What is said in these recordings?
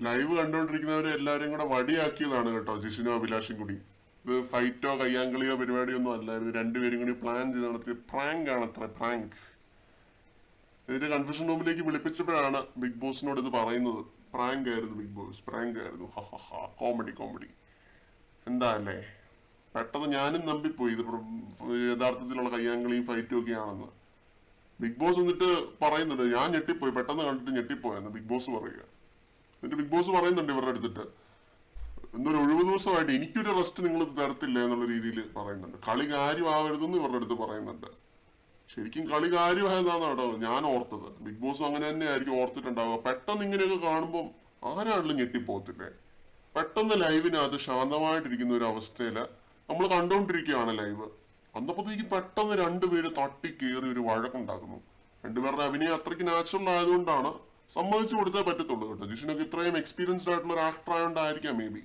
Live കണ്ടുകൊണ്ടിരിക്കുന്നവരെ എല്ലാരും കൂടെ വടിയാക്കിയതാണ് കേട്ടോ ജിഷിനോ അഭിലാഷും കൂടി. ഇത് ഫൈറ്റോ കയ്യാങ്കളിയോ പരിപാടിയോ ഒന്നും അല്ലായിരുന്നു. രണ്ടുപേരും കൂടി പ്ലാൻ ചെയ്ത് നടത്തിയ പ്രാങ്ക് ആണ് അത്ര. പ്രാങ്ക്. ഇതിന്റെ കൺഫ്യൂഷൻ റൂമിലേക്ക് വിളിപ്പിച്ചപ്പോഴാണ് ബിഗ് ബോസിനോട് ഇത് പറയുന്നത്. പ്രാങ്ക് ആയിരുന്നു ബിഗ് ബോസ്, പ്രാങ്ക് ആയിരുന്നു. Comedy comedy. എന്താ അല്ലേ, പെട്ടെന്ന് ഞാനും നമ്പിപ്പോയി ഇത് യഥാർത്ഥത്തിലുള്ള കയ്യാങ്കളിയും ഫൈറ്റും ഒക്കെ ആണെന്ന്. ബിഗ് ബോസ് എന്നിട്ട് പറയുന്നുണ്ട്, ഞാൻ ഞെട്ടിപ്പോയി, പെട്ടെന്ന് കണ്ടിട്ട് ഞെട്ടിപ്പോയെന്ന് ബിഗ് ബോസ് പറയുക. എന്നിട്ട് ബിഗ് ബോസ് പറയുന്നുണ്ട് ഇവരുടെ എടുത്തിട്ട്, എന്തൊരു ഒഴിവ് ദിവസമായിട്ട് എനിക്കൊരു റെസ്റ്റ് നിങ്ങൾ തരത്തില്ല എന്നുള്ള രീതിയിൽ പറയുന്നുണ്ട്. കളി കാര്യമാവരുതെന്ന് ഇവരുടെ അടുത്ത് പറയുന്നുണ്ട്. ശരിക്കും കളി കാര്യമായതാണ് കേട്ടോ ഞാൻ ഓർത്തത്. ബിഗ് ബോസ് അങ്ങനെ തന്നെ ആയിരിക്കും ഓർത്തിട്ടുണ്ടാവുക. പെട്ടെന്ന് ഇങ്ങനെയൊക്കെ കാണുമ്പോൾ ആരാണെങ്കിലും ഞെട്ടിപ്പോകത്തില്ലേ. പെട്ടെന്ന് ലൈവിനകത്ത് ശാന്തമായിട്ടിരിക്കുന്ന ഒരു അവസ്ഥയില് നമ്മൾ കണ്ടുകൊണ്ടിരിക്കുകയാണ് ലൈവ്. അന്നപ്പോഴത്തേക്ക് പെട്ടെന്ന് രണ്ടുപേര് തട്ടി കയറി ഒരു വഴക്കുണ്ടാക്കുന്നു. രണ്ടുപേരുടെ അഭിനയം അത്രയ്ക്ക് നാച്ചുറൽ ആയതുകൊണ്ടാണ് സമ്മതിച്ചു കൊടുത്തേ പറ്റത്തുള്ളൂ കേട്ടോ. ജിഷിനൊക്കെ ഇത്രയും എക്സ്പീരിയൻസ്ഡ് ആയിട്ടുള്ള ഒരു ആക്ടർ ആയതുകൊണ്ടായിരിക്കാം മേ ബി.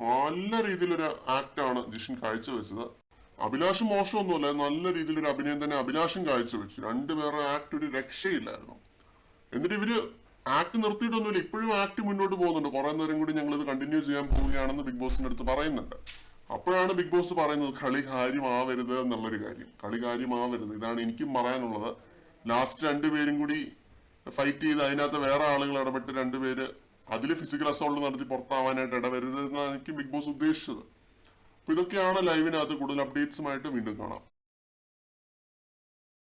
നല്ല രീതിയിലൊരു ആക്ടാണ് ജിഷിൻ കാഴ്ചവെച്ചത്. അഭിലാഷ് മോശമൊന്നുമല്ല, നല്ല രീതിയിലൊരു അഭിനയം തന്നെ അഭിലാഷും കാഴ്ചവെച്ചു. രണ്ടുപേരുടെ ആക്ട് ഒരു രക്ഷയില്ലായിരുന്നു. എന്നിട്ട് ഇവര് ആക്ട് നിർത്തിയിട്ടൊന്നുമില്ല, ഇപ്പോഴും ആക്ട് മുന്നോട്ട് പോകുന്നുണ്ട്. കുറെ നേരം കൂടി ഞങ്ങൾ ഇത് കണ്ടിന്യൂ ചെയ്യാൻ പോവുകയാണെന്ന് ബിഗ് ബോസിന്റെ അടുത്ത് പറയുന്നുണ്ട്. അപ്പോഴാണ് ബിഗ് ബോസ് പറയുന്നത് കളി കാര്യമാവരുത് എന്നുള്ളൊരു കാര്യം. കളി കാര്യമാവരുത്, ഇതാണ് എനിക്കും പറയാനുള്ളത്. ലാസ്റ്റ് രണ്ടുപേരും കൂടി ഫൈറ്റ് ചെയ്ത് അതിനകത്ത് വേറെ ആളുകൾ ഇടപെട്ട് രണ്ടുപേര് അതിൽ ഫിസിക്കൽ അസോൾട്ട് നടത്തി പുറത്താവാനായിട്ട് ഇടവരുത് എന്നാണ് എനിക്ക് ബിഗ് ബോസ് ഉദ്ദേശിച്ചത്. അപ്പൊ ഇതൊക്കെയാണ് ലൈവിനകത്ത്. കൂടുതൽ അപ്ഡേറ്റ്സുമായിട്ട് വീണ്ടും കാണാം.